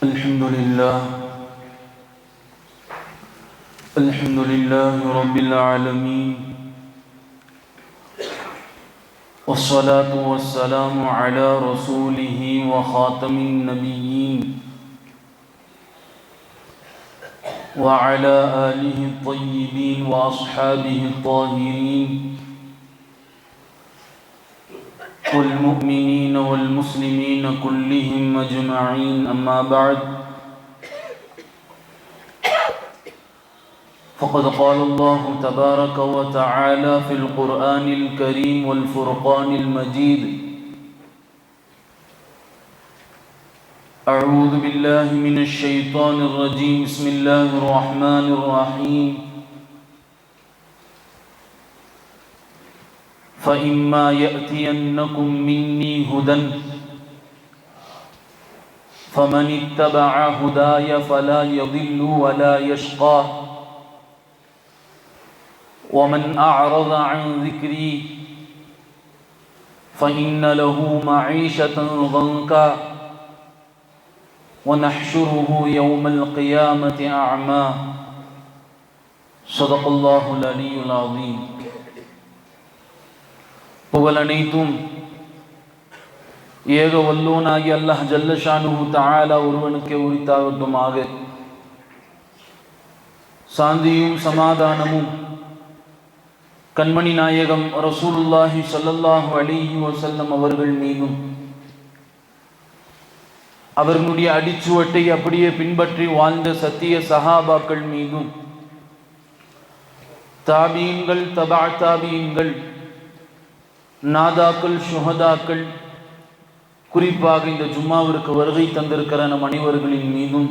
الحمد لله رب العالمين، والصلاة والسلام على رسوله وخاتم النبيين وعلى آله الطيبين وأصحابه الطاهرين والمؤمنين والمسلمين كلهم أجمعين. أما بعد، فقد قال الله تبارك وتعالى في القرآن الكريم والفرقان المجيد: أعوذ بالله من الشيطان الرجيم، بسم الله الرحمن الرحيم. فإما يأتينكم مني هدى فمن اتبع هداي فلا يضل ولا يشقى ومن أعرض عن ذكري فإن له معيشة ضنكا ونحشره يوم القيامة أعمى. صدق الله العلي العظيم. புகழ் அனைத்தும் ஏக வல்லோனாகி அல்லாஹ் ஜல்ல ஷானுஹு தஆலா ஒருவனுக்கே உரித்தாகட்டுமாக. சாந்தியும் சமாதானமும் கண்மணி நாயகம் ரசூலுல்லாஹி ஸல்லல்லாஹு அலைஹி வஸல்லம் அவர்கள் மீதும், அவர்களுடைய அடிச்சுவட்டை அப்படியே பின்பற்றி வாழ்ந்த சத்திய சஹாபாக்கள் மீதும், தாபீன்கள், தபா தாபீன்கள், நாதாக்கள், சுஹதாக்கள், குறிப்பாக இந்த ஜும்மாவிற்கு வருகை தந்திருக்கிற நம் அனைவர்களின் மீதும்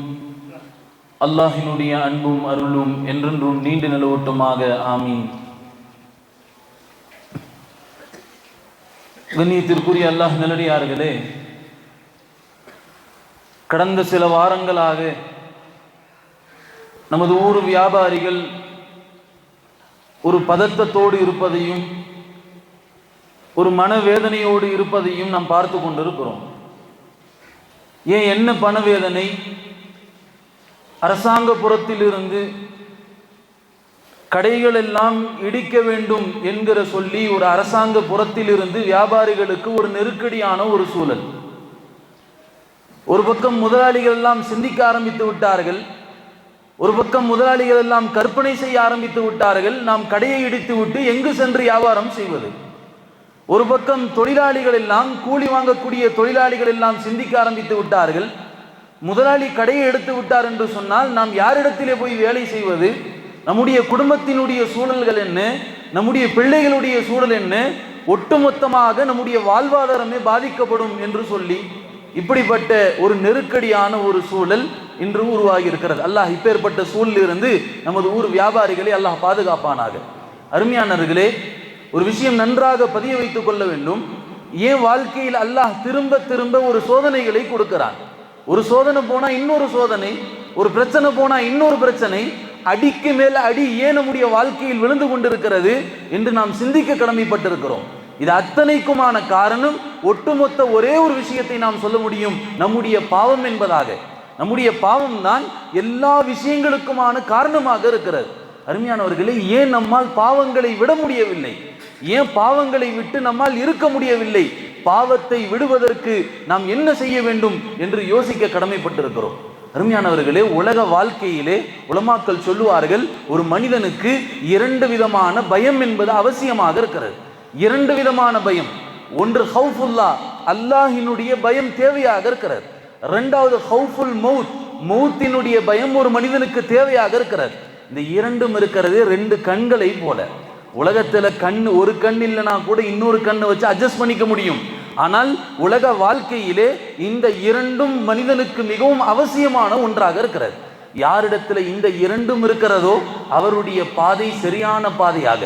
அல்லாஹினுடைய அன்பும் அருளும் என்றென்றும் நீண்டு நிலவட்டுமாக. ஆமீன். கண்ணியத்திற்குரிய அல்லாஹ் நல்லடியார்களே, கடந்த சில வாரங்களாக நமது ஊர் வியாபாரிகள் ஒரு பதட்டத்தோடு இருப்பதையும் ஒரு மனவேதனையோடு இருப்பதையும் நாம் பார்த்து கொண்டிருக்கிறோம். ஏன், என்ன பணவேதனை? அரசாங்க புறத்திலிருந்து கடைகள் எல்லாம் இடிக்க வேண்டும் என்கிற சொல்லி ஒரு அரசாங்க புறத்திலிருந்து வியாபாரிகளுக்கு ஒரு நெருக்கடியான ஒரு சூழல். ஒரு பக்கம் முதலாளிகள் எல்லாம் சிந்திக்க ஆரம்பித்து விட்டார்கள், ஒரு பக்கம் முதலாளிகள் எல்லாம் கற்பனை செய்ய ஆரம்பித்து விட்டார்கள், நாம் கடையை இடித்து விட்டு எங்கு சென்று வியாபாரம் செய்வது. ஒரு பக்கம் தொழிலாளிகள் எல்லாம், கூலி வாங்கக்கூடிய தொழிலாளிகள் எல்லாம் சிந்திக்க ஆரம்பித்து விட்டார்கள், முதலாளி கடையை எடுத்து விட்டார் என்று சொன்னால் நாம் யாரிடத்திலே போய் வேலை செய்வது, நம்முடைய குடும்பத்தினுடைய சூழல்கள் என்ன, நம்முடைய பிள்ளைகளுடைய சூழல் என்ன, ஒட்டுமொத்தமாக நம்முடைய வாழ்வாதாரமே பாதிக்கப்படும் என்று சொல்லி இப்படிப்பட்ட ஒரு நெருக்கடியான ஒரு சூழல் இன்று உருவாகி இருக்கிறது. அல்லாஹ் இப்பேற்பட்ட சூழலிலிருந்து நமது ஊர் வியாபாரிகளை அல்லாஹ் பாதுகாப்பானாக. அருமையானவர்களே, ஒரு விஷயம் நன்றாக பதிய வைத்துக் கொள்ள வேண்டும். ஏன் வாழ்க்கையில் அல்லாஹ் திரும்ப திரும்ப ஒரு சோதனைகளை கொடுக்கிறான்? ஒரு சோதனை போனா இன்னொரு சோதனை, ஒரு பிரச்சனை போனா இன்னொரு பிரச்சனை, அடிக்கு மேல அடி ஏன் நம்முடைய வாழ்க்கையில் விழுந்து கொண்டிருக்கிறது என்று நாம் சிந்திக்க கடமைப்பட்டிருக்கிறோம். இது அத்தனைக்குமான காரணம் ஒட்டுமொத்த ஒரே ஒரு விஷயத்தை நாம் சொல்ல முடியும், நம்முடைய பாவம் என்பதாக. நம்முடைய பாவம் தான் எல்லா விஷயங்களுக்குமான காரணமாக இருக்கிறது. அருமையானவர்களே, ஏன் நம்மால் பாவங்களை விட முடியவில்லை? ஏன் பாவங்களை விட்டு நம்மால் இருக்க முடியவில்லை? பாவத்தை விடுவதற்கு நாம் என்ன செய்ய வேண்டும் என்று யோசிக்க கடமைப்பட்டிருக்கிறோம். அருமையானவர்களே, உலக வாழ்க்கையிலே உலமாக்கள் சொல்லுவார்கள், ஒரு மனிதனுக்கு இரண்டு விதமான பயம் என்பது அவசியமாக இருக்கிறது. இரண்டு விதமான பயம். ஒன்று ஹவுஃபுல்லா, அல்லாஹினுடைய பயம் தேவையாக இருக்கிறது. இரண்டாவது ஹவுஃபுல் மவுத், மவுத்தினுடைய பயம் ஒரு மனிதனுக்கு தேவையாக இருக்கிறது. இந்த இரண்டும் இருக்கிறது ரெண்டு கண்களை போல. உலகத்துல கண், ஒரு கண் இல்லைனா கூட இன்னொரு கண்ணை வச்சு அட்ஜஸ்ட் பண்ணிக்க முடியும். ஆனால் உலக வாழ்க்கையிலே இந்த இரண்டும் மனிதனுக்கு மிகவும் அவசியமான ஒன்றாக இருக்கிறது. யாரிடத்துல இந்த இரண்டும் இருக்கிறதோ அவருடைய பாதை சரியான பாதையாக,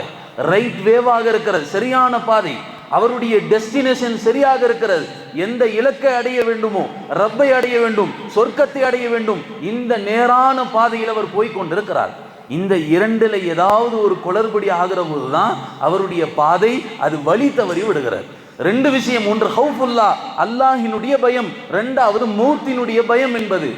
ரைட் வேவாக இருக்கிறது, சரியான பாதை. அவருடைய டெஸ்டினேஷன் சரியாக இருக்கிறது. எந்த இலக்கை அடைய வேண்டுமோ, ரப்பை அடைய வேண்டும், சொர்க்கத்தை அடைய வேண்டும், இந்த நேரான பாதையில் அவர் போய்கொண்டிருக்கிறார். இந்த இரண்டில் ஏதாவது ஒரு குளறுபடி ஆகிற போதுதான் அவருடைய பாதை அது வழி தவறி விடுகிறது. ரெண்டு விஷயம், ஒன்று ஹவுஃபுல்லா அல்லாஹினுடைய பயம், ரெண்டாவது மௌத்தினுடைய பயம் என்பது.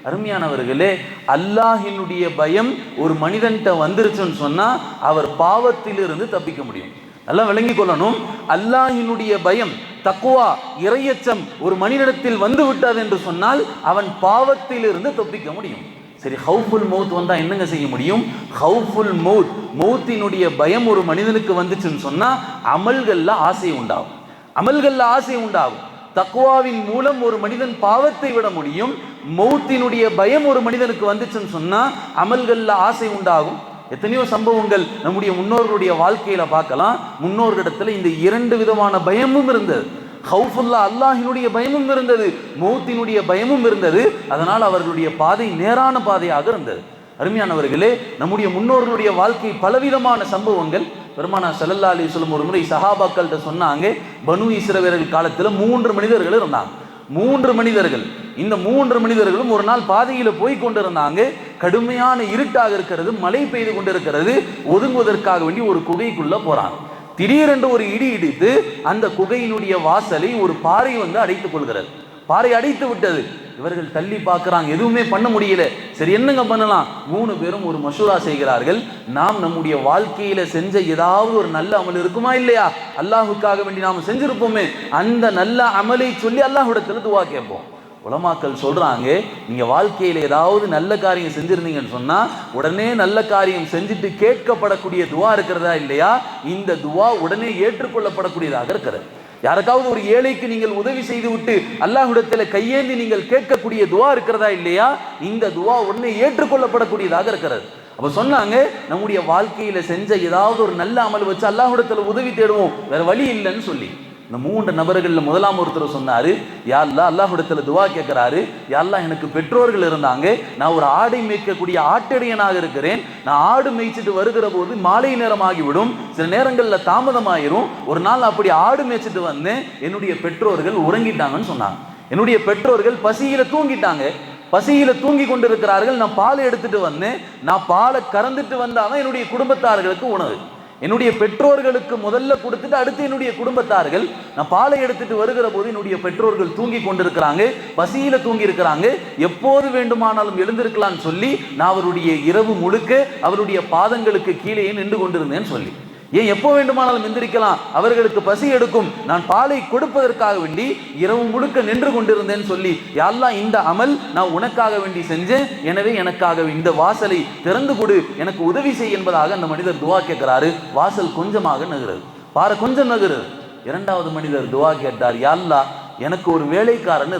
அருமையானவர்களே, அல்லாஹினுடைய பயம் ஒரு மனிதன்கிட்ட வந்துருச்சுன்னு சொன்னா அவர் பாவத்திலிருந்து தப்பிக்க முடியும். நல்லா விளங்கி கொள்ளணும். அல்லாஹினுடைய பயம், தக்வா, இறையச்சம் ஒரு மனிதனிடத்தில் வந்து விட்டது என்று சொன்னால் அவன் பாவத்திலிருந்து தப்பிக்க முடியும். சரி, ஹவுஃபுல் மௌத் வந்தா என்னங்க செய்ய முடியும்? ஹவுஃபுல் மௌத், மௌத்தினுடைய பயம் ஒரு மனிதனுக்கு வந்துச்சுன்னு சொன்னா அமல்கள்ல ஆசை உண்டாகும். அமல்கள்ல ஆசை உண்டாகும். தக்வாவின் மூலம் ஒரு மனிதன் பாவத்தை விட முடியும். மௌத்தினுடைய பயம் ஒரு மனிதனுக்கு வந்துச்சுன்னு சொன்னா அமல்கள்ல ஆசை உண்டாகும். எத்தனையோ சம்பவங்கள் நம்முடைய முன்னோர்களுடைய வாழ்க்கையில பார்க்கலாம். முன்னோர்களிடத்துல இந்த இரண்டு விதமான பயமும் இருந்தது. ஹவுஃபுல்லா, அல்லாஹினுடைய பயமும் இருந்தது, மௌத்தினுடைய பயமும் இருந்தது. அதனால் அவர்களுடைய பாதை நேரான பாதையாக இருந்தது. அருமையானவர்களே, நம்முடைய முன்னோர்களுடைய வாழ்க்கை பலவிதமான சம்பவங்கள். பெருமானார் ஸல்லல்லாஹு அலைஹி வஸல்லம் ஒரு முறை சஹாபாக்கள்கிட்ட சொன்னாங்க, பனு இஸ்ரவேலர்கள் காலத்தில் 3 மனிதர்கள் இருந்தாங்க. 3 மனிதர்கள். இந்த 3 மனிதர்களும் ஒரு நாள் பாதையில போய் கொண்டிருந்தாங்க. கடுமையான இருட்டாக இருக்கிறது, மழை பெய்து கொண்டிருக்கிறது. ஒதுங்குவதற்காக வேண்டி ஒரு குகைக்குள்ள போறாங்க. திடீரென்று ஒரு இடி இடித்து அந்த குகையினுடைய வாசலை ஒரு பாறை வந்து அடைத்துக் கொள்கிறது. பாறை அடைத்து விட்டது. இவர்கள் தள்ளி பார்க்கிறாங்க, எதுவுமே பண்ண முடியல. சரி, என்னங்க பண்ணலாம்? 3 பேரும் ஒரு மஷூரா செய்கிறார்கள். நாம் நம்முடைய வாழ்க்கையில செஞ்ச ஏதாவது ஒரு நல்ல அமல் இருக்குமா இல்லையா? அல்லாஹுக்காக வேண்டி நாம் செஞ்சிருப்போமே, அந்த நல்ல அமலை சொல்லி அல்லாஹ்விடத்துல துவா கேட்போம். உலமாக்கள் சொல்றாங்க, நீங்க வாழ்க்கையில ஏதாவது நல்ல காரியம் செஞ்சிருந்தீங்கன்னு சொன்னா உடனே நல்ல காரியம் செஞ்சுட்டு கேட்கப்படக்கூடிய துவா இருக்கிறதா இல்லையா? இந்த துவா உடனே ஏற்றுக்கொள்ளப்படக்கூடியதாக இருக்கிறது. யாருக்காவது ஒரு ஏழைக்கு நீங்கள் உதவி செய்து விட்டு அல்லாஹ்விடத்தில் கையேந்தி நீங்கள் கேட்கக்கூடிய துவா இருக்கிறதா இல்லையா? இந்த துவா உடனே ஏற்றுக்கொள்ளப்படக்கூடியதாக இருக்கிறது. அப்ப சொன்னாங்க, நம்முடைய வாழ்க்கையில செஞ்ச ஏதாவது ஒரு நல்ல அமல் வச்சு அல்லாஹ்விடத்தில் உதவி தேடுவோம், வேற வழி இல்லைன்னு சொல்லி. இந்த 3 நபர்கள்ல முதலாம் ஒருத்தர் சொன்னாரு, யா அல்லாஹ், அல்லாஹ்விடத்துல துவா கேட்கிறாரு, யா அல்லாஹ், எனக்கு பெற்றோர்கள் இருந்தாங்க, நான் ஒரு ஆடை மேய்க்கக்கூடிய ஆட்டடியனாக இருக்கிறேன். நான் ஆடு மேய்ச்சிட்டு வருகிற போது மாலை நேரம் ஆகிவிடும், சில நேரங்கள்ல தாமதமாயிரும். ஒரு நாள் அப்படி ஆடு மேய்ச்சிட்டு வந்தேன், என்னுடைய பெற்றோர்கள் உறங்கிட்டாங்கன்னு சொன்னாங்க. என்னுடைய பெற்றோர்கள் பசியில தூங்கிட்டாங்க. பசியில தூங்கி கொண்டிருக்கிறார்கள். நான் பாலை எடுத்துட்டு வந்தேன். நான் பாலை கறந்துட்டு வந்தாதான் என்னுடைய குடும்பத்தார்களுக்கு உணவு. என்னுடைய பெற்றோர்களுக்கு முதல்ல கொடுத்துட்டு அடுத்து என்னுடைய குடும்பத்தார்கள். நான் பாலை எடுத்துட்டு வருகிற போது என்னுடைய பெற்றோர்கள் தூங்கி கொண்டிருக்கிறாங்க, பசியில தூங்கி இருக்கிறாங்க. எப்போது வேண்டுமானாலும் எழுந்திருக்கலாம்னு சொல்லி நான் அவருடைய இரவு முழுக்க அவருடைய பாதங்களுக்கு கீழே நின்று கொண்டிருந்தேன்னு சொல்லி. ஏன் எப்போ வேண்டுமானாலும் எந்திரிக்கலாம், அவர்களுக்கு பசி எடுக்கும், நான் பாலை கொடுப்பதற்காக வேண்டி இரவு முழுக்க நின்று கொண்டிருந்தேன்னு சொல்லி, யா அல்லாஹ், இந்த அமல் நான் உனக்காக வேண்டி செஞ்சேன், எனவே எனக்காக இந்த வாசலை திறந்து கொடு, எனக்கு உதவி செய் என்பதாக அந்த மனிதர் துவா கேட்கிறாரு. வாசல் கொஞ்சமாக நகருது, பாறை கொஞ்சம் நகருது. 2வது மனிதர் துவா கேட்டார், யா அல்லாஹ், எனக்கு ஒரு வேலைக்காரன்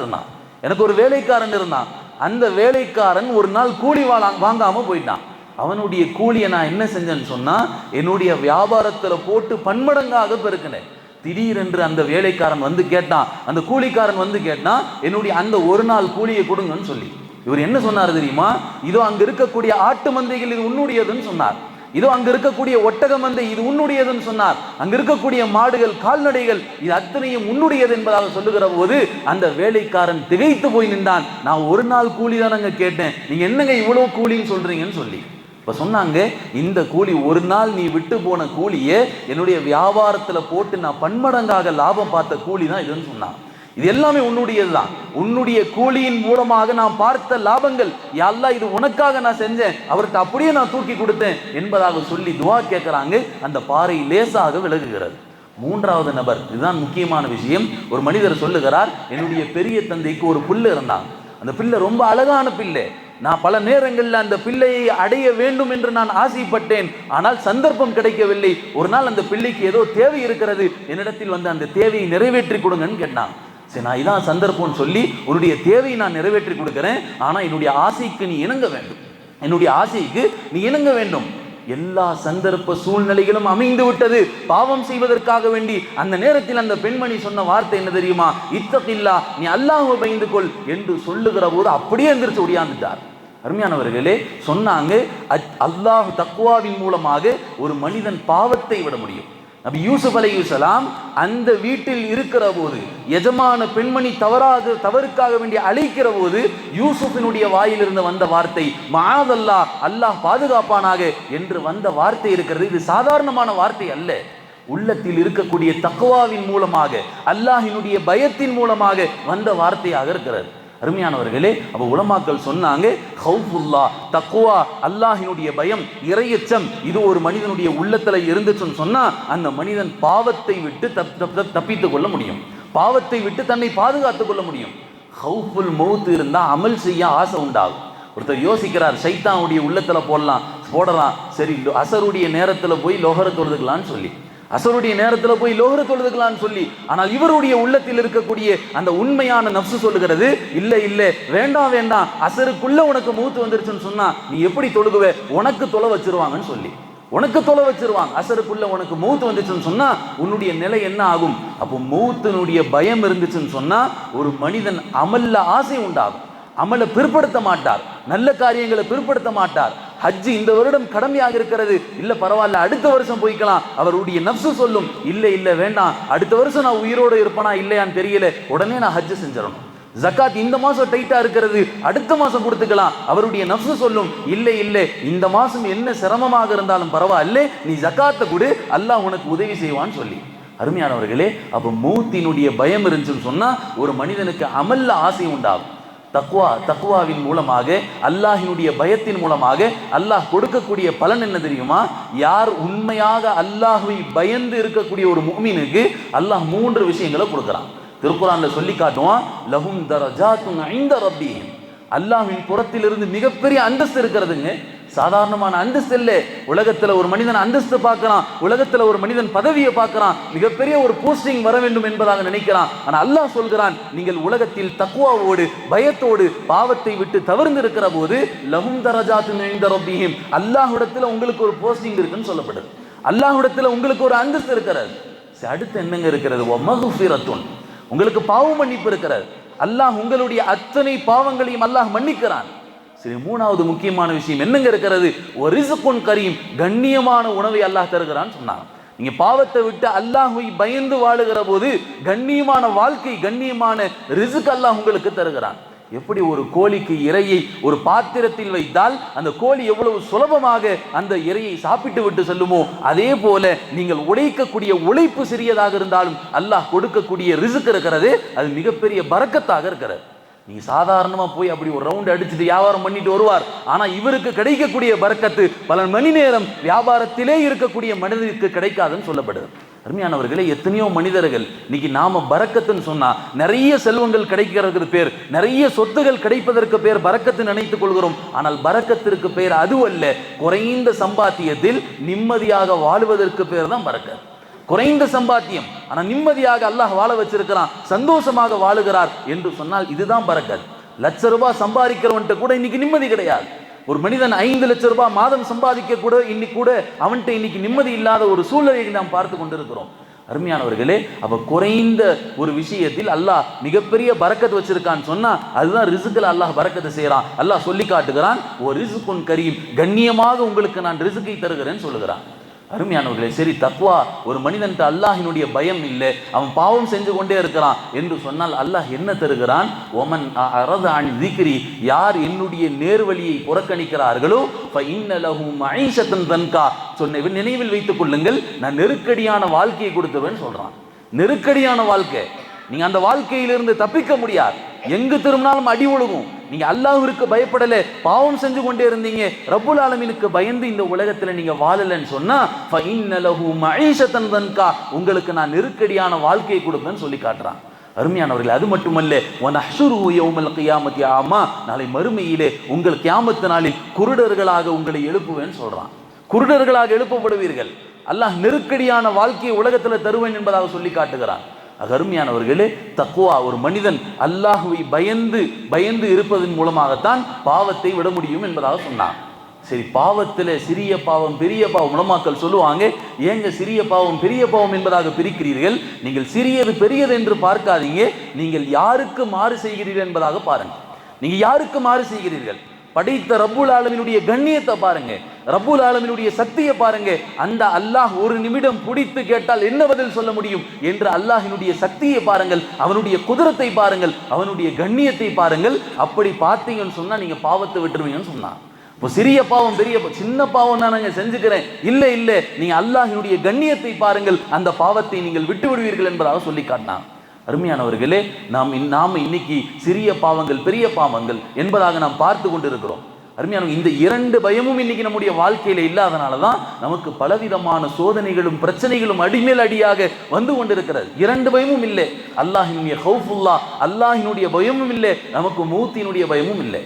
இருந்தான். அந்த வேலைக்காரன் ஒரு நாள் கூலி வாங்காம போயிட்டான். அவனுடைய கூலியை நான் என்ன செஞ்சேன்னு சொன்னா, என்னுடைய வியாபாரத்துல போட்டு பன்மடங்காக பெருக்கினேன். திடீரென்று அந்த வேலைக்காரன் வந்து கேட்டான், அந்த கூலிக்காரன் வந்து கேட்டான், என்னுடைய அந்த ஒரு நாள் கூலியை கொடுங்கன்னு சொல்லி. இவர் என்ன சொன்னார் தெரியுமா? இதோ அங்க இருக்கக்கூடிய ஆட்டு மந்தைகள் இது உன்னுடையதுன்னு சொன்னார். இதோ அங்க இருக்கக்கூடிய ஒட்டக மந்தை இது உன்னுடையதுன்னு சொன்னார். அங்க இருக்கக்கூடிய மாடுகள், கால்நடைகள் இது அத்தனையும் உன்னுடையது என்பதாக சொல்லுகிற போது அந்த வேலைக்காரன் திகைத்து போய் நின்றான். நான் ஒரு நாள் கூலி தான் அங்க கேட்டேன், நீங்க என்னங்க இவ்வளவு கூலின்னு சொல்றீங்கன்னு சொல்லி. இப்ப சொன்னாங்க, இந்த கூலி, ஒரு நாள் நீ விட்டு போன கூலியே என்னுடைய வியாபாரத்துல போட்டு நான் பன்மடங்காக லாபம் பார்த்த கூலி தான் இதுன்னு சொன்னான். இது எல்லாமே உன்னுடையதுதான். உன்னுடைய கூலியின் மூலமாக நான் பார்த்த லாபங்கள், யா அல்லாஹ், இது உனக்காக நான் செஞ்சேன், அவர்கிட்ட அப்படியே நான் தூக்கி கொடுத்தேன் என்பதாக சொல்லி துவா கேட்கிறாங்க. அந்த பாறை லேசாக விலகுகிறது. 3வது நபர், இதுதான் முக்கியமான விஷயம். ஒரு மனிதர் சொல்லுகிறார், என்னுடைய பெரிய தந்தைக்கு ஒரு பிள்ளை இருந்தாங்க. அந்த பிள்ளை ரொம்ப அழகான பிள்ளை. நான் பல நேரங்களில் அந்த பிள்ளையை அடைய வேண்டும் என்று நான் ஆசைப்பட்டேன், ஆனால் சந்தர்ப்பம் கிடைக்கவில்லை. ஒரு நாள் அந்த பிள்ளைக்கு ஏதோ தேவை இருக்கிறது, என்னிடத்தில் வந்து அந்த தேவையை நிறைவேற்றி கொடுங்கன்னு கேட்டான். சரி, நான் இதான் சந்தர்ப்பம்னு சொல்லி உன்னுடைய தேவையை நான் நிறைவேற்றி கொடுக்கிறேன், ஆனா என்னுடைய ஆசைக்கு நீ இணங்க வேண்டும், என்னுடைய ஆசைக்கு நீ இணங்க வேண்டும். எல்லா சந்தர்ப்ப சூழ்நிலைகளும் அமைந்து விட்டது பாவம் செய்வதற்காக வேண்டி. அந்த நேரத்தில் அந்த பெண்மணி சொன்ன வார்த்தை என்ன தெரியுமா? இத்தகில்லா, நீ அல்லாஹ்வை பயந்து கொள் என்று சொல்லுகிற போது அப்படியே எந்திரிச்சு ஒடியாந்துட்டார். அருமையானவர்களே, சொன்னாங்க, அல்லாஹ் தக்வாவின் மூலமாக ஒரு மனிதன் பாவத்தை விட முடியும். நபி யூசுப் அலைஹிஸ்ஸலாம் அந்த வீட்டில் இருக்கிற போது, எஜமான பெண்மணி தவறுக்காக வேண்டி அழைக்கிற போது, யூசுஃபினுடைய வாயிலிருந்து வந்த வார்த்தை மஆதல்லாஹ், அல்லாஹ் பாதுகாப்பானாக என்று வந்த வார்த்தை இருக்கிறது. இது சாதாரணமான வார்த்தை அல்ல. உள்ளத்தில் இருக்கக்கூடிய தக்வாவின் மூலமாக, அல்லாஹினுடைய பயத்தின் மூலமாக வந்த வார்த்தையாக இருக்கிறது. அருமையானவர்களே, அப்ப உலமாக்கள் சொன்னாங்க, ஹவுஃபுல்லா, தக்வா, அல்லாஹினுடைய பயம், இறையச்சம், இது ஒரு மனிதனுடைய உள்ளத்துல இருந்துச்சுன்னு சொன்னா அந்த மனிதன் பாவத்தை விட்டு தப்பித்துக் கொள்ள முடியும், பாவத்தை விட்டு தன்னை பாதுகாத்துக் கொள்ள முடியும். ஹவுஃபுல் மௌத் இருந்தா அமல் செய்ய ஆசை உண்டாகும். ஒருத்தர் யோசிக்கிறார், சைத்தானுடைய உள்ளத்துல போடலாம், சரி அசருடைய நேரத்துல போய் லோஹர தொழுதுக்கலான்னு சொல்லி, அசருடைய நேரத்துல போய் லோஹர தொழுதுக்கலான்னு சொல்லி, ஆனால் இவருடைய உள்ளத்தில் இருக்கக்கூடிய அந்த உண்மையான நப்சு சொல்லுகிறது, இல்ல இல்ல வேண்டாம் வேண்டாம், அசருக்குள்ள உனக்கு மௌத் வந்துருச்சுன்னு சொன்னா நீ எப்படி தொழுகுவே, உனக்கு தொலை வச்சிருவாங்கன்னு சொல்லி, உனக்கு தொலை வச்சிருவாங்க. அசருக்குள்ள உனக்கு மௌத் வந்துச்சுன்னு சொன்னா உன்னுடைய நிலை என்ன ஆகும்? அப்போ மௌத்தினுடைய பயம் இருந்துச்சுன்னு சொன்னா ஒரு மனிதன் அமல்ல ஆசை உண்டாகும், அமலை பிற்படுத்த மாட்டார், நல்ல காரியங்களை பிற்படுத்த மாட்டார். ஹஜ் இந்த வருடம் கடமையாக இருக்கிறது, இல்ல பரவாயில்ல அடுத்த வருஷம் போய்க்கலாம், அவருடைய நப்சு சொல்லும், இல்ல இல்ல வேண்டாம், அடுத்த வருஷம் நான் உயிரோடு இருப்பேனா இல்லையான்னு தெரியல, உடனே நான் ஹஜ் செஞ்சிடணும். ஜக்காத் இந்த மாசம் டைட்டா இருக்கிறது, அடுத்த மாசம் கொடுத்துக்கலாம், அவருடைய நப்சு சொல்லும், இல்லை இல்லை இந்த மாசம் என்ன சிரமமாக இருந்தாலும் பரவாயில்ல, நீ ஜக்காத்தை கொடு, அல்லாஹ் உனக்கு உதவி செய்வான்னு சொல்லி. அருமையானவர்களே, அப்ப மௌத்தினுடைய பயம் இருந்துச்சுன்னு சொன்னா ஒரு மனிதனுக்கு அமல்ல ஆசை உண்டாகும். தக்வாவின் மூலமாக, அல்லாஹினுடைய பயத்தின் மூலமாக அல்லாஹ் கொடுக்கக்கூடிய பலன் என்ன தெரியுமா? யார் உண்மையாக அல்லாஹ்வை பயந்து இருக்கக்கூடிய ஒரு முஃமினுக்கு அல்லாஹ் 3 விஷயங்களை கொடுக்குறான். திருக்குர்ஆன்ல சொல்லி காட்டுவான், லஹும் தரஜாத்துன் இன்த ரப்பிஹிம், அல்லாஹ்வின் புறத்திலிருந்து மிகப்பெரிய அந்தஸ்து இருக்கிறதுங்க. சாதாரணமான அந்தஸ்து இல்லை. உலகத்துல ஒரு மனிதன் அந்தஸ்து பார்க்கிறான், உலகத்துல ஒரு மனிதன் பதவியை பார்க்கிறான், மிகப்பெரிய ஒரு போஸ்டிங் வர வேண்டும் என்பதாக நினைக்கிறான். ஆனா அல்லாஹ் சொல்கிறான், நீங்கள் உலகத்தில் தக்வாவோடு பயத்தோடு பாவத்தை விட்டு தவிர்ந்து இருக்கிற போது லஹும் தரஜாத்துன் இன்த ரப்பிஹிம், அல்லாஹ்விடத்துல உங்களுக்கு ஒரு போஸ்டிங் இருக்குன்னு சொல்லப்படுது, அல்லாஹ்விடத்துல உங்களுக்கு ஒரு அந்தஸ்து இருக்கிறது. அடுத்து என்னங்க இருக்கிறது? வமக்ஃபிரத்துன், உங்களுக்கு பாவ மன்னிப்பு இருக்கிறது, அல்லாஹ் உங்களுடைய அத்தனை பாவங்களையும் அல்லாஹ் மன்னிக்கிறான். சரி, 3வது முக்கியமான விஷயம் என்னங்க இருக்கிறது? ஒரு ரிஸ்குன் கரீம், கண்ணியமான உணவை அல்லாஹ் தருகிறான்னு சொன்னாங்க. நீங்க பாவத்தை விட்டு அல்லாஹ்வை பயந்து வாழுகிற போது கண்ணியமான வாழ்க்கை, கண்ணியமான ரிஸ்க் அல்லாஹ் உங்களுக்கு தருகிறான். எப்படி ஒரு கோழிக்கு இரையை ஒரு பாத்திரத்தில் வைத்தால் அந்த கோழி எவ்வளவு சுலபமாக அந்த இரையை சாப்பிட்டு விட்டு செல்லுமோ, அதே போல நீங்கள் உழைக்கக்கூடிய உழைப்பு சிறியதாக இருந்தாலும் அல்லாஹ் கொடுக்கக்கூடிய ரிஸ்க் இருக்கிறது, அது மிகப்பெரிய பரக்கத்தாக இருக்கிறது. நீங்க சாதாரணமா போய் அப்படி ஒரு ரவுண்ட் அடிச்சுட்டு வியாபாரம் பண்ணிட்டு வருவார், ஆனா இவருக்கு கிடைக்கக்கூடிய பரக்கத்து பல மணி நேரம் வியாபாரத்திலே இருக்கக்கூடிய மனிதனுக்கு கிடைக்காதுன்னு சொல்லப்படுது. அருமையானவர்களே, எத்தனையோ மனிதர்கள் இன்னைக்கு நாம பரக்கத்துன்னு சொன்னா நிறைய செல்வங்கள் கிடைக்கிறதுக்கு பேர், நிறைய சொத்துகள் கிடைப்பதற்கு பேர் பரக்கத்து நினைத்துக் கொள்கிறோம். ஆனால் பரக்கத்திற்கு பேர் அதுவல்ல. குறைந்த சம்பாத்தியத்தில் நிம்மதியாக வாழ்வதற்கு பேர் தான் பரக்கத். குறைந்த சம்பாத்தியம் ஆனா நிம்மதியாக அல்லாஹ் வாழ வச்சிருக்கிறான், சந்தோஷமாக வாழுகிறார் என்று சொன்னால் இதுதான் பரக்கத். ₹1,00,000 சம்பாதிக்கிறவன்ட்ட கூட இன்னைக்கு நிம்மதி கிடையாது. ஒரு மனிதன் ₹5,00,000 மாதம் சம்பாதிக்க கூட அவன்கிட்ட இன்னைக்கு நிம்மதி இல்லாத ஒரு சூழ்நிலையை நாம் பார்த்து கொண்டிருக்கிறோம். அருமையானவர்களே, அப்ப குறைந்த ஒரு விஷயத்தில் அல்லாஹ் மிகப்பெரிய பரக்கத் வச்சிருக்கான்னு சொன்னா அதுதான் ரிஸ்க்ல அல்லாஹ் பரக்கத்தை செய்யறான். அல்லாஹ் சொல்லி காட்டுகிறான், ஒரு ரிஸ்குன் கரீம், கண்ணியமாக உங்களுக்கு நான் ரிஸ்கை தருகிறேன்னு சொல்லுகிறான். அருமையானவர்களே, சரி தக்வா, ஒரு மனிதன்ட்டு அல்லாஹினுடைய பயம் இல்லை, அவன் பாவம் செஞ்சு கொண்டே இருக்கிறான் என்று சொன்னால் அல்லாஹ் என்ன தருகிறான்? ஒமன் அரத அன் திக்ரி, யார் என்னுடைய நேர்வழியை புறக்கணிக்கிறார்களோ ஃபஇன்ன லஹு மஈஷத்தன் தன்கா, சொன்ன நினைவில் வைத்துக் கொள்ளுங்கள், நான் நெருக்கடியான வாழ்க்கையை கொடுத்தவன் சொல்றான். நெருக்கடியான வாழ்க்கை, நீங்க அந்த வாழ்க்கையிலிருந்து தப்பிக்க முடியாது, எங்கு திரும்பினாலும் அடி ஒழுகும். நீங்க அல்லாஹ்விற்கு பயப்படல, பாவம் செஞ்சு கொண்டே இருந்தீங்க, ரப்புல் ஆலமீனுக்கு பயந்து இந்த உலகத்துல நீங்க வாழலன்னு சொன்னா ஃபஇன்ன லஹு மஈஷத்தன் தன்கா, உங்களுக்கு நான் நெருக்கடியான வாழ்க்கையை கொடுப்பேன்னு சொல்லி காட்டுறான். அருமையானவர்களே, அது மட்டுமல்ல, வனஹ்ஷுருஹு யௌமல் கியாமத்தி ஆமா, நாளை மறுமையிலே உங்கள் கியாமத் நாளில் குருடர்களாக உங்களை எழுப்புவேன்னு சொல்றான். குருடர்களாக எழுப்பப்படுவீர்கள். அல்லாஹ் நெருக்கடியான வாழ்க்கையை உலகத்துல தருவேன் என்பதாக சொல்லி காட்டுகிறான். அருமையானவர்களே, தக்வா, ஒரு மனிதன் அல்லாஹ்வை பயந்து இருப்பதன் மூலமாகத்தான் பாவத்தை விட முடியும் என்பதாக சொன்னான். சரி, பாவத்தில் சிறிய பாவம் பெரிய பாவம், உலமாக்கள் சொல்லுவாங்க, ஏங்க சிறிய பாவம் பெரிய பாவம் என்பதாக பிரிக்கிறீர்கள்? நீங்கள் சிறியது பெரியது என்று பார்க்காதீங்க, நீங்கள் யாருக்கு மாறு செய்கிறீர்கள் என்பதாக பாருங்க. நீங்க யாருக்கு மாறு செய்கிறீர்கள்? படைத்த ரப்புல் ஆலமீனுடைய கண்ணியத்தை பாருங்க, ரப்புல் ஆலமீனுடைய சக்தியை பாருங்க. அந்த அல்லாஹ் ஒரு நிமிடம் பிடித்து கேட்டால் என்ன பதில் சொல்ல முடியும் என்று அல்லாஹினுடைய சக்தியை பாருங்கள், அவனுடைய குதிரத்தை பாருங்கள், அவனுடைய கண்ணியத்தை பாருங்கள். அப்படி பார்த்தீங்கன்னு சொன்னா நீங்க பாவத்தை விட்டுருவீங்கன்னு சொன்னான். இப்போ சிறிய பாவம் பெரிய சின்ன பாவம் தான் நாங்கள் செஞ்சுக்கிறேன், இல்லை இல்லை, நீங்க அல்லாஹினுடைய கண்ணியத்தை பாருங்கள், அந்த பாவத்தை நீங்கள் விட்டு விடுவீர்கள் என்பதாக சொல்லி காட்டினான். அருமையானவர்களே, நாம் இன்னைக்கு சிறிய பாவங்கள் பெரிய பாவங்கள் என்பதாக நாம் பார்த்து கொண்டிருக்கிறோம். அருமையான இந்த இரண்டு பயமும் இன்னைக்கு நம்முடைய வாழ்க்கையில இல்லாதனால தான் நமக்கு பலவிதமான சோதனைகளும் பிரச்சனைகளும் அடிமேல் அடியாக வந்து கொண்டிருக்கிறது. இரண்டு பயமும் இல்லை, அல்லாஹினுடைய ஹவுஃபுல்லா, அல்லாஹினுடைய பயமும் இல்லை, நமக்கு மௌத்தினுடைய பயமும் இல்லை,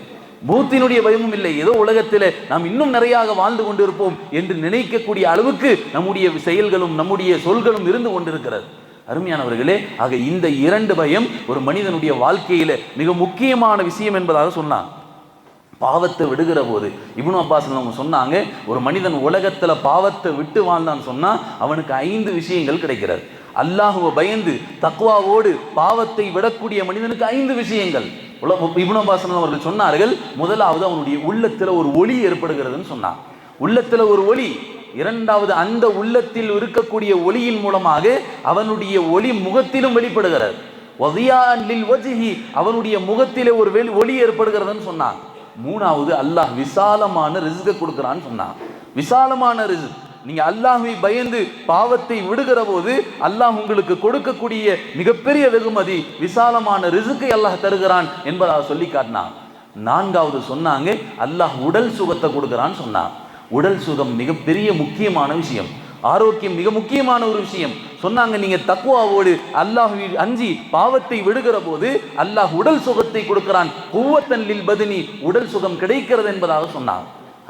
மௌத்தினுடைய பயமும் இல்லை. ஏதோ உலகத்தில் நாம் இன்னும் நிறைய வாழ்ந்து கொண்டிருப்போம் என்று நினைக்கக்கூடிய அளவுக்கு நம்முடைய செயல்களும் நம்முடைய சொல்களும் இருந்து கொண்டிருக்கிறது. அருமையானவர்களே, ஆக இந்த இரண்டு பயம் ஒரு மனிதனுடைய வாழ்க்கையில மிக முக்கியமான விஷயம் என்பதாக சொன்னான். பாவத்தை விடுகிற போது இப்னு அப்பாஸ் அவங்க சொன்னாங்க, ஒரு மனிதன் உலகத்துல பாவத்தை விட்டு வாழ்ந்தான்னு சொன்னா அவனுக்கு 5 விஷயங்கள் கிடைக்கிறது. அல்லாஹுவை பயந்து தக்வாவோடு பாவத்தை விடக்கூடிய மனிதனுக்கு 5 விஷயங்கள். இப்னு அப்பாஸ் அவர்கள் சொன்னார்கள், முதலாவது அவனுடைய உள்ளத்துல ஒரு ஒளி ஏற்படுகிறதுன்னு சொன்னான். உள்ளத்துல ஒரு ஒளி. இரண்டாவது, அந்த உள்ளத்தில் இருக்கக்கூடிய ஒளியின் மூலமாக அவனுடைய ஒளி முகத்திலும் வெளிப்படுகிறது. அவனுடைய முகத்திலே ஒரு ஒளி ஏற்படுகிறதுன்னு சொன்னான். மூணாவது, அல்லாஹ் விசாலமான ரிஸ்கை கொடுக்கிறான்னு சொன்னான். விசாலமான ரிஸ்க். நீங்க அல்லாஹ்வை பயந்து பாவத்தை விடுகிற போது அல்லாஹ் உங்களுக்கு கொடுக்கக்கூடிய மிகப்பெரிய வெகுமதி விசாலமான ரிஸ்கை அல்லாஹ் தருகிறான் என்பதாக சொல்லி காட்டினான். நான்காவது சொன்னாங்க, அல்லாஹ் உடல் சுகத்தை கொடுக்கிறான்னு சொன்னான். உடல் சுகம் மிகப்பெரிய முக்கியமான விஷயம், ஆரோக்கியம் மிக முக்கியமான ஒரு விஷயம். சொன்னாங்க, நீங்க தக்வாவோடு அல்லாஹ்வை அஞ்சி பாவத்தை விடுகிற போது அல்லாஹ் உடல் சுகத்தை கொடுக்கிறான். குவத்தன் லில் பத்னி, உடல் சுகம் கிடைக்கிறது என்பதாக சொன்னாங்க.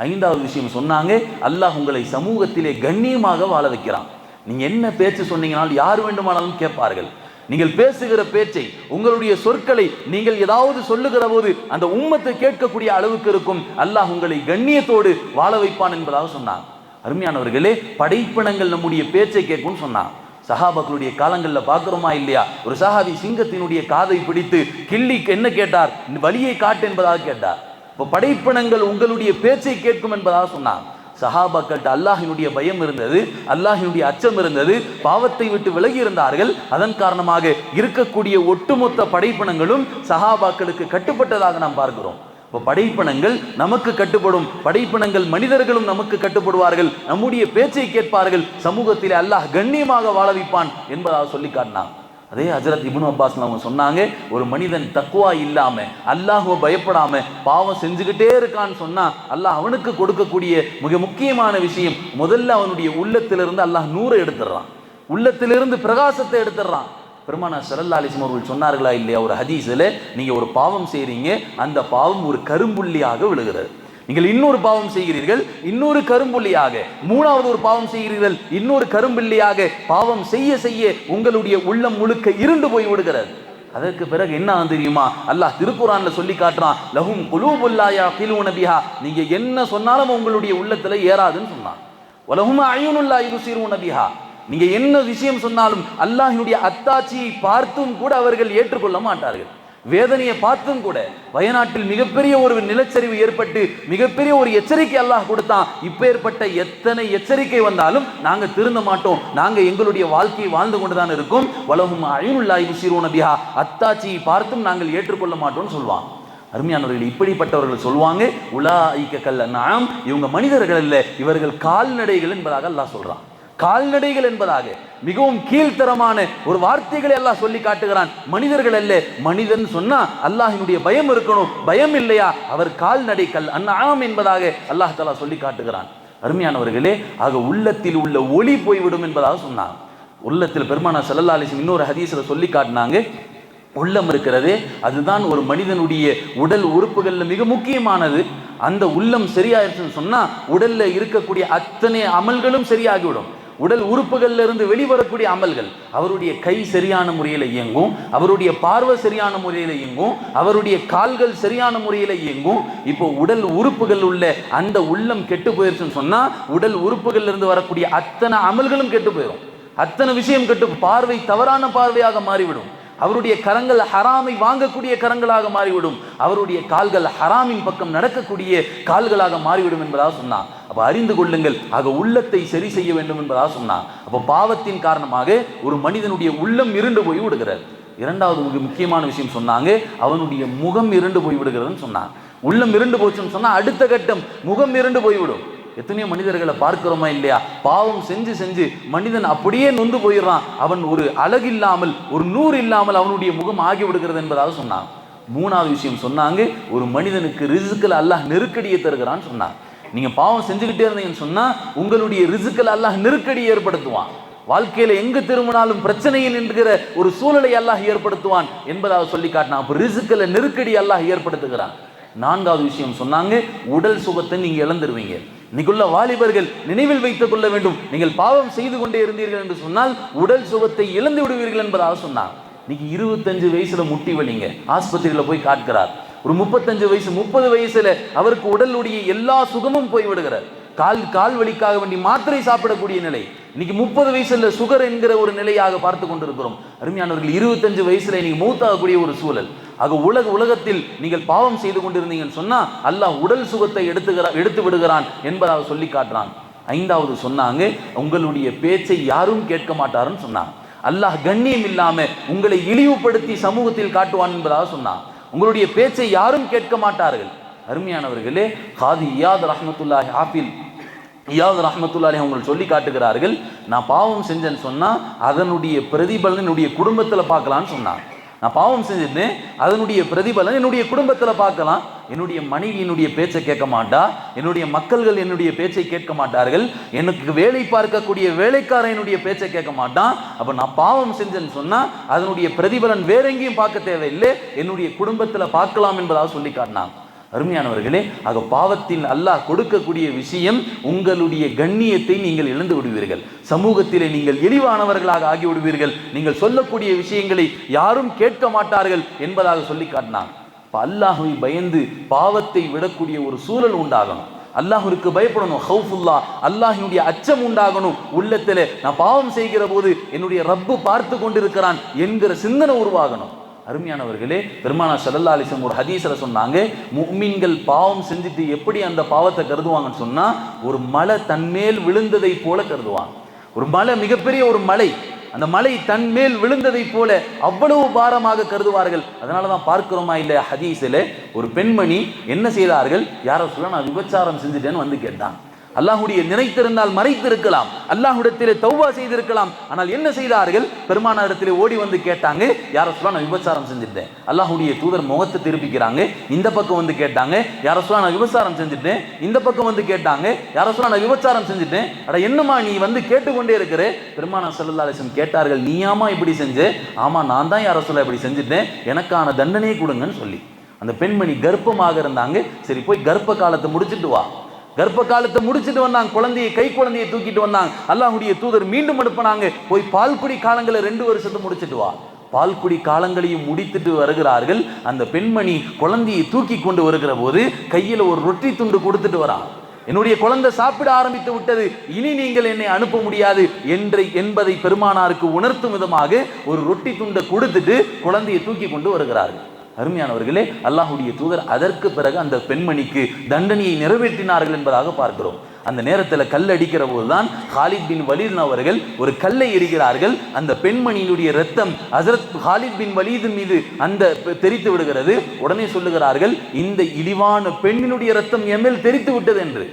ஐந்தாவது விஷயம் சொன்னாங்க, அல்லாஹ் உங்களை சமூகத்திலே கண்ணியமாக வாழ வைக்கிறான். நீங்க என்ன பேச்சு சொன்னீங்கனால் யார் வேண்டுமானாலும் கேட்பார்கள். நீங்கள் பேசுகிற பேச்சை, உங்களுடைய சொற்களை நீங்கள் ஏதாவது சொல்லுகிற போது அந்த உம்மத்தை கேட்கக்கூடிய அளவுக்கு இருக்கும். அல்லாஹ் உங்களை கண்ணியத்தோடு வாழ வைப்பான் என்பதாக சொன்னான். அருமையானவர்களே, படைப்பினங்கள் நம்முடைய பேச்சை கேட்கும் சொன்னான். சஹாபாக்களுடைய காலங்களில் பார்க்கிறோமா இல்லையா? ஒரு சஹாபி சிங்கத்தினுடைய காதை பிடித்து கிள்ளி என்ன கேட்டார்? வலியை காட்டு என்பதாக கேட்டார். இப்போ படைப்பினங்கள் உங்களுடைய பேச்சை கேட்கும் என்பதாக சொன்னார். சஹாபாக்கள்கிட்ட அல்லாஹினுடைய பயம் இருந்தது, அல்லாஹினுடைய அச்சம் இருந்தது, பாவத்தை விட்டு விலகி இருந்தார்கள். அதன் காரணமாக இருக்கக்கூடிய ஒட்டுமொத்த படைப்பினங்களும் சஹாபாக்களுக்கு கட்டுப்பட்டதாக நாம் பார்க்கிறோம். இப்போ படைப்பினங்கள் நமக்கு கட்டுப்படும், படைப்பினங்கள் மனிதர்களும் நமக்கு கட்டுப்படுவார்கள், நம்முடைய பேச்சை கேட்பார்கள், சமூகத்தில் அல்லாஹ் கண்ணியமாக வாழ வைப்பான் என்பதாக சொல்லி காட்டினான். அதே ஹஜ்ரத் இப்னு அப்பாஸ் அவங்க சொன்னாங்க, ஒரு மனிதன் தக்வா இல்லாம அல்லாஹ்வை பயப்படாம பாவம் செஞ்சுக்கிட்டே இருக்கான்னு சொன்னா அல்லாஹ் அவனுக்கு கொடுக்கக்கூடிய மிக முக்கியமான விஷயம், முதல்ல அவனுடைய உள்ளத்திலிருந்து அல்லாஹ் நூரை எடுத்துடுறான், உள்ளத்திலிருந்து பிரகாசத்தை எடுத்துடுறான். பெருமானார் ஸல்லல்லாஹு அலைஹி வஸல்லம் அவர்கள் சொன்னார்களா இல்லையா ஒரு ஹதீஸில், நீங்க ஒரு பாவம் செய்றீங்க, அந்த பாவம் ஒரு கரும்புள்ளியாக விழுகிறது. நீங்கள் இன்னொரு பாவம் செய்கிறீர்கள், இன்னொரு கரும்புள்ளியாக, மூணாவது ஒரு பாவம் செய்கிறீர்கள், இன்னொரு கரும்புள்ளியாக, பாவம் செய்ய செய்ய உங்களுடைய உள்ளம் முழுக்க இருண்டு போய் விடுகிறது. அதற்கு பிறகு என்ன தெரியுமா? அல்லாஹ் திருக்குர்ஆன்ல சொல்லி காட்டுறான், லஹும் குலூபுல் லா யஅகிலூன பிஹா, நீங்க என்ன சொன்னாலும் உங்களுடைய உள்ளத்துல ஏறாதுன்னு சொன்னான். வலஹும் அயூனுல் லா யுப்சிரூன பிஹா, நீங்க என்ன விஷயம் சொன்னாலும் அல்லாஹ்வினுடைய அத்தாட்சியை பார்த்தும் கூட அவர்கள் ஏற்றுக்கொள்ள மாட்டார்கள். வேதனையை பார்த்தும் கூட, வயநாட்டில் மிகப்பெரிய ஒரு நிலச்சரிவு ஏற்பட்டு மிகப்பெரிய ஒரு எச்சரிக்கை அல்லாஹ் கொடுத்தான். இப்ப ஏற்பட்ட எத்தனை எச்சரிக்கை வந்தாலும் நாங்க திருந்த மாட்டோம், நாங்க எங்களுடைய வாழ்க்கையை வாழ்ந்து கொண்டுதான் இருக்கும். வலஹும் அயூனுல் லா யுப்சிரூன பிஹா, அத்தாட்சியை பார்த்தும் நாங்கள் ஏற்றுக்கொள்ள மாட்டோம்னு சொல்வாங்க. அருமையானவர்கள், இப்படிப்பட்டவர்கள் சொல்வாங்க, உலாயிக கல் அன்ஆம், இவங்க மனிதர்கள் அல்ல, இவர்கள் கால்நடைகள் என்பதாக அல்லாஹ் சொல்றான். கால்நடைகள் என்பதாக மிகவும் கீழ்த்தரமான ஒரு வார்த்தைகளை அல்லாஹ் சொல்லி காட்டுகிறான். மனிதர்கள் அல்ல, மனிதன் சொன்னா அல்லாஹ்வினுடைய பயம் இருக்கணும், பயம் இல்லையா அவர் கால்நடைகள் அன்ஆம் என்பதாக அல்லாஹ் தஆலா சொல்லி காட்டுகிறான். அருமையானவர்களே, ஆக உள்ளத்தில் உள்ள ஒளி போய்விடும் என்பதாக சொன்னான். உள்ளத்தில் பெருமானார் ஸல்லல்லாஹு அலைஹி வஸல்லம் இன்னொரு ஹதீஸ்ல சொல்லி காட்டினாங்க, உள்ளம் இருக்கிறதே அதுதான் ஒரு மனிதனுடைய உடல் உறுப்புகள்ல மிக முக்கியமானது. அந்த உள்ளம் சரியாயிருச்சுன்னு சொன்னா உடல்ல இருக்கக்கூடிய அத்தனை அமல்களும் சரியாகிவிடும். உடல் உறுப்புகள்ல இருந்து வெளிவரக்கூடிய அமல்கள், அவருடைய கை சரியான முறையில் இயங்கும், அவருடைய பார்வை சரியான முறையில் இயங்கும், அவருடைய கால்கள் சரியான முறையில் இயங்கும். இப்போ உடல் உறுப்புகள் உள்ள அந்த உள்ளம் கெட்டு போயிருச்சுன்னு சொன்னா உடல் உறுப்புகள் இருந்து வரக்கூடிய அத்தனை அமல்களும் கெட்டு போயிடும், அத்தனை விஷயம் கெட்டு, பார்வை தவறான பார்வையாக மாறிவிடும், அவருடைய கரங்கள் ஹராமை வாங்கக்கூடிய கரங்களாக மாறிவிடும், அவருடைய கால்கள் ஹராமின் பக்கம் நடக்கக்கூடிய கால்களாக மாறிவிடும் என்பதாக சொன்னான். அப்ப அறிந்து கொள்ளுங்கள், ஆக உள்ளத்தை சரி செய்ய வேண்டும் என்பதாக சொன்னான். அப்போ பாவத்தின் காரணமாக ஒரு மனிதனுடைய உள்ளம் இருண்டு போய் விடுகிறது. இரண்டாவது மிக முக்கியமான விஷயம் சொன்னாங்க, அவனுடைய முகம் இருண்டு போய் விடுகிறதுன்னு சொன்னான். உள்ளம் இருண்டு போச்சுன்னு சொன்னா அடுத்த கட்டம் முகம் இருண்டு போய்விடும். எத்தனையோ மனிதர்களை பார்க்கிறோமா இல்லையா? பாவம் செஞ்சு செஞ்சு மனிதன் அப்படியே நொந்து போயிடுறான். அவன் ஒரு அழகில்லாமல், ஒரு நூறு இல்லாமல் அவனுடைய முகம் ஆகி விடுகிறது என்பதாக சொன்னான். மூணாவது விஷயம் சொன்னாங்க, ஒரு மனிதனுக்கு ரிஸ்கில் அல்லாஹ் நெருக்கடியை தருகிறான்னு சொன்னான். நீங்க பாவம் செஞ்சுக்கிட்டே இருந்தீங்கன்னு சொன்னா உங்களுடைய ரிஸ்கில் அல்லாஹ் நெருக்கடி ஏற்படுத்துவான். வாழ்க்கையில எங்கு திரும்பினாலும் பிரச்சனையில் என்கிற ஒரு சூழலை அல்லாஹ் ஏற்படுத்துவான் என்பதாக சொல்லி காட்டினான். அப்ப ரிஸ்கில் நெருக்கடி அல்லாஹ் ஏற்படுத்துகிறான். நான்காவது விஷயம் சொன்னாங்க, உடல் சுகத்தை நீங்க இழந்துருவீங்க. இன்னைக்குள்ள வாலிபர்கள் நினைவில் வைத்துக் கொள்ள வேண்டும், நீங்கள் பாவம் செய்து கொண்டே இருந்தீர்கள் என்று சொன்னால் உடல் சுகத்தை இழந்து விடுவீர்கள் என்பதாக சொன்னான். இன்னைக்கு 25 வயசுல முட்டி வலிங்க, ஆஸ்பத்திரியில போய் காட்டுகிறார். ஒரு 35 வயசு 30 வயசுல அவருக்கு உடலுடைய எல்லா சுகமும் போய் விடுகிறார். கால் வலிக்காக வேண்டி மாத்திரை சாப்பிடக்கூடிய நிலை. இன்னைக்கு 30 வயசுல சுகர் என்கிற ஒரு நிலையாக பார்த்து கொண்டிருக்கிறோம். அருமையானவர்கள், 25 வயசுல இன்னைக்கு மௌத்தாகக்கூடிய ஒரு சூழல். ஆக உலகத்தில் நீங்கள் பாவம் செய்து கொண்டிருந்தீங்கன்னு சொன்னா அல்லாஹ் உடல் சுகத்தை எடுத்து விடுகிறான் என்பதாக சொல்லி காட்டுறான். ஐந்தாவது சொன்னாங்க, உங்களுடைய பேச்சை யாரும் கேட்க மாட்டாருன்னு சொன்னாங்க. அல்லாஹ் கண்ணியம் இல்லாம உங்களை இழிவுபடுத்தி சமூகத்தில் காட்டுவான் என்பதாக சொன்னான். உங்களுடைய பேச்சை யாரும் கேட்க மாட்டார்கள். அருமையானவர்களே, காதி இயாத் ரஹ்மத்துல்லாஹி ஆஃபில் இயாத் ரஹ்மத்துல்லாஹி அவங்க சொல்லி காட்டுகிறார்கள், நான் பாவம் செஞ்சேன்னு சொன்னா அதனுடைய பிரதிபலன் என்னுடைய குடும்பத்துல பார்க்கலான்னு சொன்னான். நான் பாவம் செஞ்சுட்டேன், அதனுடைய பிரதிபலன் என்னுடைய குடும்பத்துல பார்க்கலாம். என்னுடைய மனைவி என்னுடைய பேச்சை கேட்க மாட்டா, என்னுடைய மக்கள்கள் என்னுடைய பேச்சை கேட்க மாட்டார்கள், எனக்கு வேலை பார்க்கக்கூடிய வேலைக்காரன் என்னுடைய பேச்சை கேட்க மாட்டான். அப்ப நான் பாவம் செஞ்சேன்னு சொன்னா அதனுடைய பிரதிபலன் வேற எங்கேயும் பார்க்க தேவையில்லை, என்னுடைய குடும்பத்துல பார்க்கலாம் என்பதாக சொல்லி காட்டினான். அருமையானவர்களே, ஆக பாவத்தில் அல்லாஹ் கொடுக்கக்கூடிய விஷயம் உங்களுடைய கண்ணியத்தை நீங்கள் இழந்து விடுவீர்கள். சமூகத்திலே நீங்கள் இழிவானவர்களாக ஆகிவிடுவீர்கள். நீங்கள் சொல்லக்கூடிய விஷயங்களை யாரும் கேட்க மாட்டார்கள் என்பதாக சொல்லி காட்டினான். அல்லாஹ்வை பயந்து பாவத்தை விடக்கூடிய ஒரு சூழல் உண்டாகணும். அல்லாஹ்விற்கு பயப்படணும், ஹவுஃபுல்லா, அல்லாஹ்வினுடைய அச்சம் உண்டாகணும் உள்ளத்திலே. நான் பாவம் செய்கிற போது என்னுடைய ரப்பு பார்த்து கொண்டிருக்கிறான் என்கிற சிந்தனை உருவாகணும். அருமையானவர்களே, பெருமானார் ஸல்லல்லாஹு அலைஹி வஸல்லம் ஒரு ஹதீஸ்ல சொன்னாங்க, முஃமின்கள் பாவம் செஞ்சுட்டு எப்படி அந்த பாவத்தை கருதுவாங்கன்னு சொன்னா ஒரு மலை தன்மேல் விழுந்ததை போல கருதுவாங்க. ஒரு மலை, மிகப்பெரிய ஒரு மலை, அந்த மலை தன்மேல் விழுந்ததை போல அவ்வளவு பாரமாக கருதுவார்கள். அதனாலதான் பார்க்கிறோமா இல்லையா, ஹதீஸில் ஒரு பெண்மணி என்ன செய்தார்கள், யாரோ சொல்ல நான் விபச்சாரம் செஞ்சுட்டேன்னு வந்து கேட்டான். அல்லாஹ்வுடைய நினைத்திருந்தால் மறைத்திருக்கலாம், அல்லாஹ்விடத்திலே தௌபா செய்திருக்கலாம். ஆனால் என்ன செய்தார்கள், பெருமானாரிடத்திலே ஓடி வந்து கேட்டாங்க, யாரை சொல்ல நான் விபச்சாரம் செஞ்சுட்டேன். அல்லாஹ்வுடைய தூதர் முகத்தை திருப்பிக்கிறாங்க, இந்த பக்கம் வந்து கேட்டாங்க, யாரை சொல்ல நான் விபச்சாரம் செஞ்சுட்டேன். இந்த பக்கம் வந்து கேட்டாங்க, யாரை சொல்ல நான் விபச்சாரம் செஞ்சுட்டேன். அட என்னம்மா நீ வந்து கேட்டுக்கொண்டே இருக்கிற. பெருமானார் ஸல்லல்லாஹு அலைஹி வஸல்லம் கேட்டார்கள், நீயாமா இப்படி செஞ்ச? ஆமா நான் தான் யாரை சொல்ல இப்படி செஞ்சுட்டேன், எனக்கான தண்டனையை கொடுங்கன்னு சொல்லி. அந்த பெண்மணி கர்ப்பமாக இருந்தாங்க. சரி போய் கர்ப்ப காலத்தை முடிச்சுட்டு வா. கர்ப்ப காலத்தை முடிச்சுட்டு வந்தாங்க, கை குழந்தையை தூக்கிட்டு வந்தாங்க. அல்லாஹ்வுடைய தூதர் மீண்டும் அனுப்பினாங்க, போய் பால்குடி காலங்களை 2 வருஷத்தை முடிச்சுட்டு வா. பால்குடி காலங்களையும் முடித்துட்டு வருகிறார்கள். அந்த பெண்மணி குழந்தையை தூக்கி கொண்டு வருகிற போது கையில் ஒரு ரொட்டி துண்டு கொடுத்துட்டு வரான். என்னுடைய குழந்தை சாப்பிட ஆரம்பித்து விட்டது, இனி நீங்கள் என்னை அனுப்ப முடியாது என்பதை பெருமானாருக்கு உணர்த்தும் விதமாக ஒரு ரொட்டி துண்டை கொடுத்துட்டு குழந்தையை தூக்கி கொண்டு வருகிறார்கள். அருமையானவர்களே, அல்லாஹ்வுடைய தூதர் அதற்கு பிறகு அந்த பெண்மணிக்கு தண்டனையை நிறைவேற்றினார்கள் என்பதாக பார்க்கிறோம். அந்த நேரத்தில் கல் அடிக்கிற போதுதான் ஹாலித் பின் வலீத் அவர்கள் ஒரு கல்லை எறிகிறார்கள். அந்த பெண்மணியினுடைய ரத்தம் ஹஜ்ரத் ஹாலித் பின் வலீத் மீது அந்த தெரித்து விடுகிறது. உடனே சொல்லுகிறார்கள், இந்த இழிவான பெண்ணினுடைய ரத்தம் என் மேல் தெரித்து விட்டது என்று.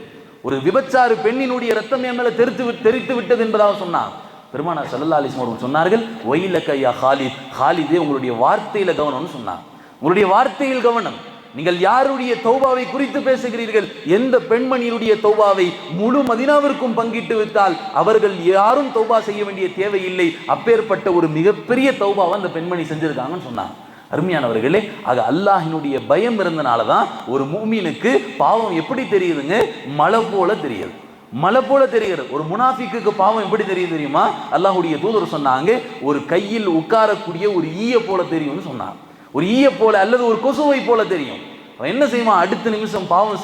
ஒரு விபச்சார பெண்ணினுடைய ரத்தம் என் மேல தெரித்து விட்டது என்பதாக சொன்னார். பெருமானார் ஸல்லல்லாஹு அலைஹி வஸல்லம் சொன்னார்கள், ஒயிலக யா ஹாலித், ஹாலிதே உங்களுடைய வார்த்தையில கவனம்னு சொன்னார். உங்களுடைய வார்த்தையில் கவனம். நீங்கள் யாருடைய தௌபாவை குறித்து பேசுகிறீர்கள்? எந்த பெண்மணியினுடைய தௌபாவை முழு மதீனாவிற்கும் பங்கிட்டு விட்டால் அவர்கள் யாரும் தௌபா செய்ய வேண்டிய தேவையில்லை. அப்பேற்பட்ட ஒரு மிகப்பெரிய தௌபாவை அந்த பெண்மணி செஞ்சிருக்காங்கன்னு சொன்னாங்க. அருமையானவர்களே, ஆக அல்லாஹ்வினுடைய பயம் இருந்தனாலதான் ஒரு முஃமினுக்கு பாவம் எப்படி தெரியுதுங்க, மலை போல தெரியுது. மலை போல தெரிகிறது. ஒரு முனாஃபிக்கு பாவம் எப்படி தெரியும் தெரியுமா? அல்லாஹ்வுடைய தூதர் சொன்னாங்க, ஒரு கையில் உட்காரக்கூடிய ஒரு ஈய போல தெரியும்னு சொன்னாங்க. ஒரு ஈய போல அல்லது ஒரு கொசுவை போல தெரியும். அவன் என்ன செய்வான், அடுத்த நிமிஷம் பாவம்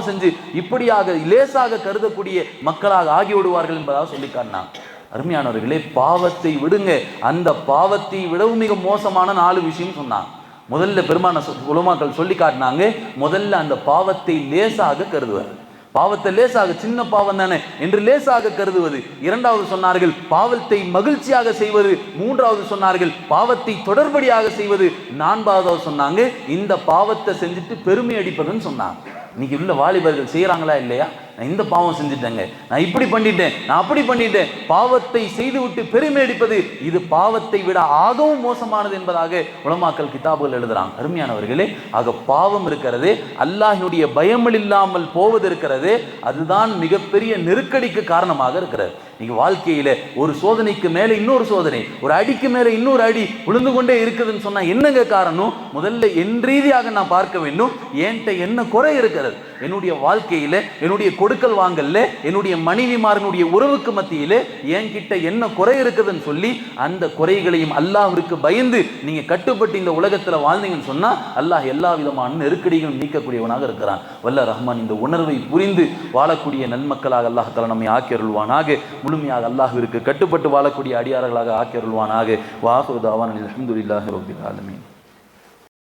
செஞ்சு இப்படியாக லேசாக கருதக்கூடிய மக்களாக ஆகிவிடுவார்கள் என்பதாக சொல்லி காட்டினான். அருமையானவர்களே, பாவத்தை விடுங்க. அந்த பாவத்தை விடவும் மிக மோசமான 4 விஷயம் சொன்னான். முதல்ல பெருமான உலமாக்கள் சொல்லி காட்டினாங்க, முதல்ல அந்த பாவத்தை லேசாக கருதுவார். பாவத்தை லேசாக, சின்ன பாவம் தானே என்று லேசாக கருதுவது. இரண்டாவது சொன்னார்கள் பாவத்தை மகிழ்ச்சியாக செய்வது. மூன்றாவது சொன்னார்கள் பாவத்தை தொடர்படியாக செய்வது. நான்காவது சொன்னாங்க இந்த பாவத்தை செஞ்சுட்டு பெருமை அடிப்பதுன்னு சொன்னாங்க. இன்னைக்கு உள்ள வாலிபர்கள் செய்கிறாங்களா இல்லையா? நான் இந்த பாவம் செஞ்சுட்டேங்க, நான் இப்படி பண்ணிட்டேன், நான் அப்படி பண்ணிட்டேன். பாவத்தை செய்து விட்டு பெருமை அடிப்பது இது பாவத்தை விட ஆகவும் மோசமானது என்பதாக உலமாக்கள் கிதாபுகள் எழுதுறாங்க. அருமையானவர்களே, ஆக பாவம் இருக்கிறது, அல்லாஹ்வுடைய பயம் இல்லாமல் போவது இருக்கிறது, அதுதான் மிகப்பெரிய நெருக்கடிக்கு காரணமாக இருக்கிறது. நீங்க வாழ்க்கையில ஒரு சோதனைக்கு மேல இன்னொரு சோதனை, ஒரு அடிக்கு மேல இன்னொரு அடி விழுந்து கொண்டே இருக்குதுன்னு சொன்னா என்னங்க காரணம்? முதல்ல என் ரீதியாக நான் பார்க்க வேண்டும், என்கிட்ட என்ன குறை இருக்கிறது, என்னுடைய வாழ்க்கையில, என்னுடைய கொடுக்கல் வாங்கல்ல, என்னுடைய மனைவிமாரனுடைய உறவுக்கு மத்தியில என்கிட்ட என்ன குறை இருக்குதுன்னு சொல்லி அந்த குறைகளையும் அல்லாஹ்விற்கு பயந்து நீங்க கட்டுப்பட்டு இந்த உலகத்துல வாழ்ந்தீங்கன்னு சொன்னா அல்லாஹ் எல்லா விதமான நெருக்கடிகளும் நீக்கக்கூடியவனாக இருக்கிறான். வல்ல ரஹ்மான் இந்த உணர்வை புரிந்து வாழக்கூடிய நன்மக்களாக அல்லாஹ் தஆலா நம்மை ஆக்கியருள்வானாக. முழுமையாக அல்லாஹ்விற்கு கட்டுப்பட்டு வாழக்கூடிய அடியார்களாக ஆக்கியருள்வானாக. வ ஆகிரு தஅவானா அல்ஹம்துலில்லாஹி ரப்பில் ஆலமீன்.